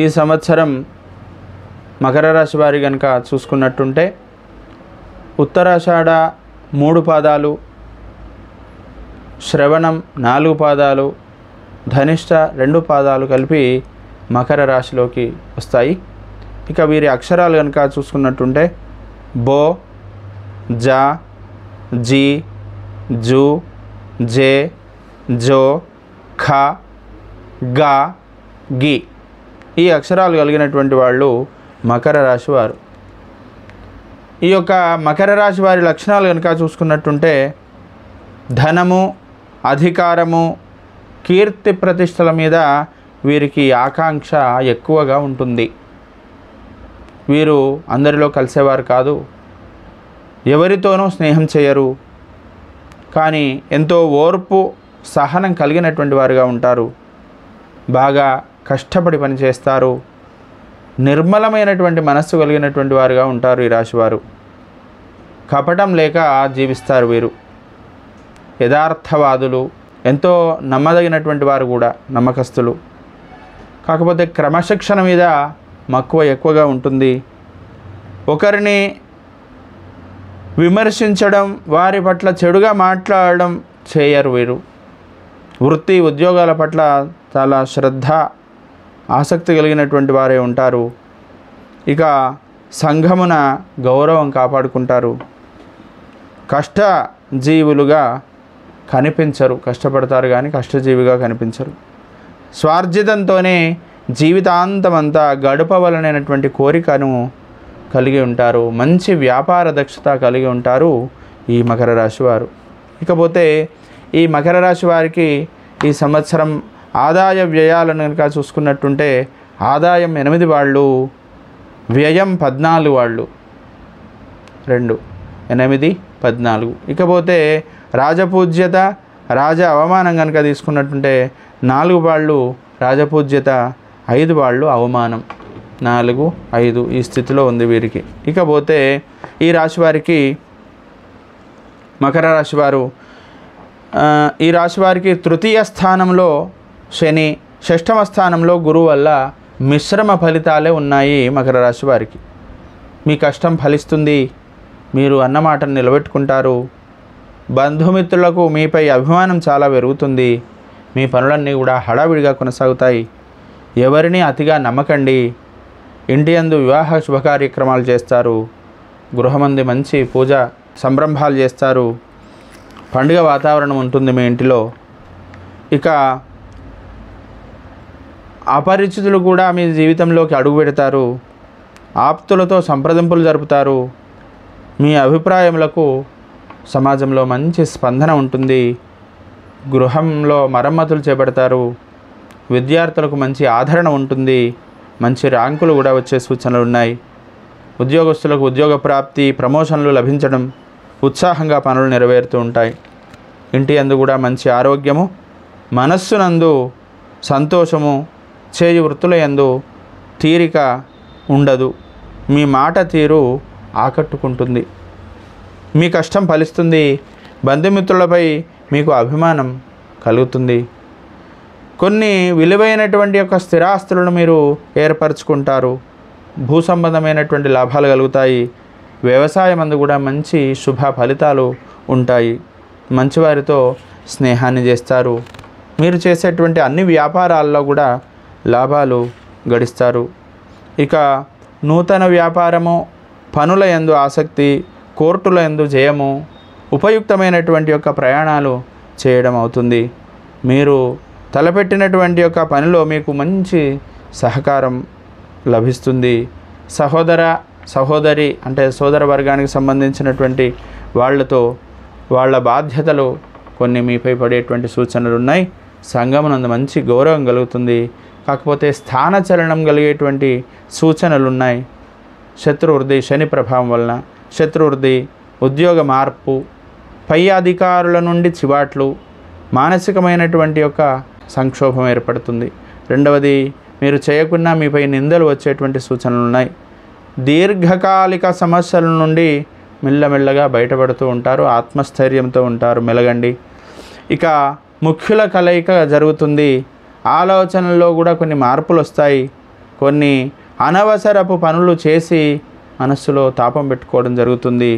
ఈ సంవత్సరం మకర రాశి వారి కనుక చూసుకున్నట్టుంటే ఉత్తరాషాఢ 3 పాదాలు, శ్రవణం 4 పాదాలు, ధనిష్ట 2 పాదాలు కలిపి మకర రాశిలోకి వస్తాయి. ఇక వీరి అక్షరాలు కనుక చూసుకున్నట్టుంటే బో, జా, జీ, జూ, జే, జో, ఖ, గా, గి ఈ అక్షరాలు కలిగినటువంటి వాళ్ళు మకర రాశి వారు. ఈ యొక్క మకర రాశి వారి లక్షణాలు కనుక చూసుకున్నట్టుంటే ధనము, అధికారము, కీర్తి ప్రతిష్టల మీద వీరికి ఆకాంక్ష ఎక్కువగా ఉంటుంది. వీరు అందరిలో కలిసేవారు కాదు, ఎవరితోనూ స్నేహం చేయరు, కానీ ఎంతో ఓర్పు సహనం కలిగినటువంటి వారుగా ఉంటారు. బాగా కష్టపడి పనిచేస్తారు. నిర్మలమైనటువంటి మనస్సు కలిగినటువంటి వారుగా ఉంటారు ఈ రాశివారు. కపటం లేక జీవిస్తారు వీరు. యథార్థవాదులు, ఎంతో నమ్మదగినటువంటి వారు కూడా, నమ్మకస్తులు. కాకపోతే క్రమశిక్షణ మీద మక్కువ ఎక్కువగా ఉంటుంది. ఒకరిని విమర్శించడం, వారి పట్ల చెడుగా మాట్లాడడం చేయరు వీరు. వృత్తి ఉద్యోగాల పట్ల చాలా శ్రద్ధ, ఆసక్తి కలిగినటువంటి వారే ఉంటారు. ఇక సంఘమున గౌరవం కాపాడుకుంటారు. కష్టజీవులుగా కనిపించరు, కష్టపడతారు కానీ కష్టజీవిగా కనిపించరు. స్వార్జితంతోనే జీవితాంతమంతా గడపవలనైనటువంటి కోరికను కలిగి ఉంటారు. మంచి వ్యాపార దక్షత కలిగి ఉంటారు ఈ మకర రాశి వారు. ఇకపోతే ఈ మకర రాశి వారికి ఈ సంవత్సరం ఆదాయ వ్యయాలను కనుక చూసుకున్నట్టుంటే ఆదాయం 8 వాళ్ళు, వ్యయం 14 వాళ్ళు. 2, 8, 14. ఇకపోతే రాజపూజ్యత, రాజ అవమానం కనుక తీసుకున్నట్టుంటే 4 వాళ్ళు రాజపూజ్యత, 5 వాళ్ళు అవమానం. 4, 5 ఈ స్థితిలో ఉంది వీరికి. ఇకపోతే ఈ రాశి వారికి మకర రాశి వారు ఈ రాశి వారికి తృతీయ స్థానంలో శని, షష్ఠమ స్థానంలో గురువు వల్ల మిశ్రమ ఫలితాలే ఉన్నాయి మకర రాశి వారికి. మీ కష్టం ఫలిస్తుంది, మీరు అన్నమాటను నిలబెట్టుకుంటారు. బంధుమిత్రులకు మీపై అభిమానం చాలా పెరుగుతుంది. మీ పనులన్నీ కూడా హడావిడిగా కొనసాగుతాయి. ఎవరిని అతిగా నమ్మకండి. ఇంటి యందు వివాహ శుభకార్యక్రమాలు చేస్తారు. గృహమంది మంచి పూజ సంరంభాలు చేస్తారు. పండుగ వాతావరణం ఉంటుంది మీ ఇంటిలో. ఇక అపరిచితులు కూడా మీ జీవితంలోకి అడుగు పెడతారు. ఆప్తులతో సంప్రదింపులు జరుపుతారు. మీ అభిప్రాయములకు సమాజంలో మంచి స్పందన ఉంటుంది. గృహంలో మరమ్మతులు చేపడతారు. విద్యార్థులకు మంచి ఆదరణ ఉంటుంది. మంచి ర్యాంకులు కూడా వచ్చే సూచనలు ఉన్నాయి. ఉద్యోగస్తులకు ఉద్యోగ ప్రాప్తి, ప్రమోషన్లు లభించడం, ఉత్సాహంగా పనులు నెరవేరుతూ ఉంటాయి. ఇంటి యందు కూడా మంచి ఆరోగ్యము, మనస్సునందు సంతోషము, చేయి వృత్తుల యందు తీరిక ఉండదు. మీ మాట తీరు ఆకట్టుకుంటుంది. మీ కష్టం ఫలిస్తుంది. బంధుమిత్రులపై మీకు అభిమానం కలుగుతుంది. కొన్ని విలువైనటువంటి యొక్క స్థిరాస్తులను మీరు ఏర్పరచుకుంటారు. భూ సంబంధమైనటువంటి లాభాలు కలుగుతాయి. వ్యవసాయం అందు కూడా మంచి శుభ ఫలితాలు ఉంటాయి. మంచివారితో స్నేహాన్ని చేస్తారు. మీరు చేసేటువంటి అన్ని వ్యాపారాల్లో కూడా లాభాలు గడిస్తారు. ఇక నూతన వ్యాపారము, పనుల యందు ఆసక్తి, కోర్టుల యందు జయము, ఉపయుక్తమైనటువంటి యొక్క ప్రయాణాలు చేయడం అవుతుంది. మీరు తలపెట్టినటువంటి యొక్క పనిలో మీకు మంచి సహకారం లభిస్తుంది. సహోదర సహోదరి అంటే సోదర వర్గానికి సంబంధించినటువంటి వాళ్ళతో వాళ్ళ బాధ్యతలు కొన్ని మీపై పడేటువంటి సూచనలు ఉన్నాయి. సంఘమునందు మంచి గౌరవం కలుగుతుంది. కాకపోతే స్థానచలనం కలిగేటువంటి సూచనలు ఉన్నాయి. శత్రువృద్ధి, శని ప్రభావం వలన శత్రువృద్ధి, ఉద్యోగ మార్పు, పై అధికారుల నుండి చివాట్లు, మానసికమైనటువంటి యొక్క సంక్షోభం ఏర్పడుతుంది. రెండవది, మీరు చేయకున్నా మీపై నిందలు వచ్చేటువంటి సూచనలు ఉన్నాయి. దీర్ఘకాలిక సమస్యల నుండి మెల్లమెల్లగా బయటపడుతూ ఉంటారు. ఆత్మస్థైర్యంతో ఉంటారు. మెలగండి. ఇక ముఖ్యుల కలయిక జరుగుతుంది. ఆలోచనల్లో కూడా కొన్ని మార్పులు వస్తాయి. కొన్ని అనవసరపు పనులు చేసి మనస్సులో తాపం పెట్టుకోవడం జరుగుతుంది.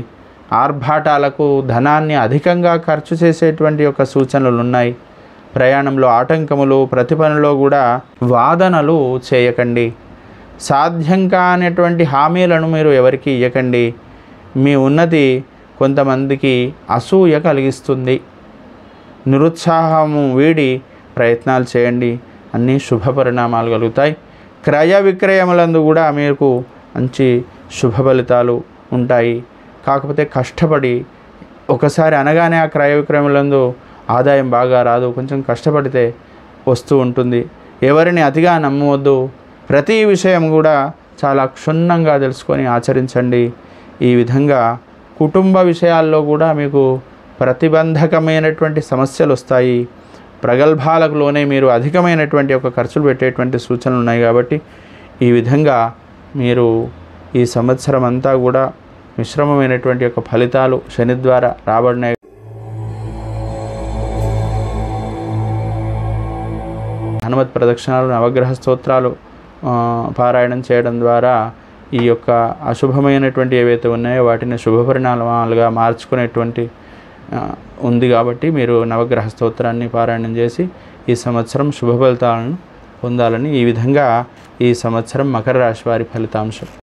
ఆర్భాటాలకు ధనాన్ని అధికంగా ఖర్చు చేసేటువంటి యొక్క సూచనలు ఉన్నాయి. ప్రయాణంలో ఆటంకములు, ప్రతి పనిలో కూడా వాదనలు చేయకండి. సాధ్యం కానటువంటి హామీలను మీరు ఎవరికి ఇవ్వకండి. మీ ఉన్నతి కొంతమందికి అసూయ కలిగిస్తుంది. నిరుత్సాహము వీడి ప్రయత్నాలు చేయండి, అన్నీ శుభ పరిణామాలు కలుగుతాయి. క్రయ విక్రయములందు కూడా మీకు మంచి శుభ ఫలితాలు ఉంటాయి. కాకపోతే కష్టపడి ఒకసారి అనగానే ఆ క్రయ విక్రయములందు ఆదాయం బాగా రాదు, కొంచెం కష్టపడితే వస్తూ ఉంటుంది. ఎవరిని అతిగా నమ్మవద్దు. ప్రతి విషయం కూడా చాలా క్షుణ్ణంగా తెలుసుకొని ఆచరించండి. ఈ విధంగా కుటుంబ విషయాల్లో కూడా మీకు ప్రతిబంధకమైనటువంటి సమస్యలు వస్తాయి. ప్రగల్భాలకులోనే మీరు అధికమైనటువంటి ఒక ఖర్చులు పెట్టేటువంటి సూచనలు ఉన్నాయి. కాబట్టి ఈ విధంగా మీరు ఈ సంవత్సరం అంతా కూడా మిశ్రమమైనటువంటి యొక్క ఫలితాలు శని ద్వారా రాబడినాయి. హనుమత్ ప్రదక్షిణాలు, నవగ్రహ స్తోత్రాలు పారాయణం చేయడం ద్వారా ఈ యొక్క అశుభమైనటువంటి ఏవైతే ఉన్నాయో వాటిని శుభ పరిణామాలుగా మార్చుకునేటువంటి ఉంది. కాబట్టి మీరు నవగ్రహ స్తోత్రాన్ని పారాయణం చేసి ఈ సంవత్సరం శుభ ఫలితాలను పొందాలని, ఈ విధంగా ఈ సంవత్సరం మకర రాశి వారి ఫలితాంశం.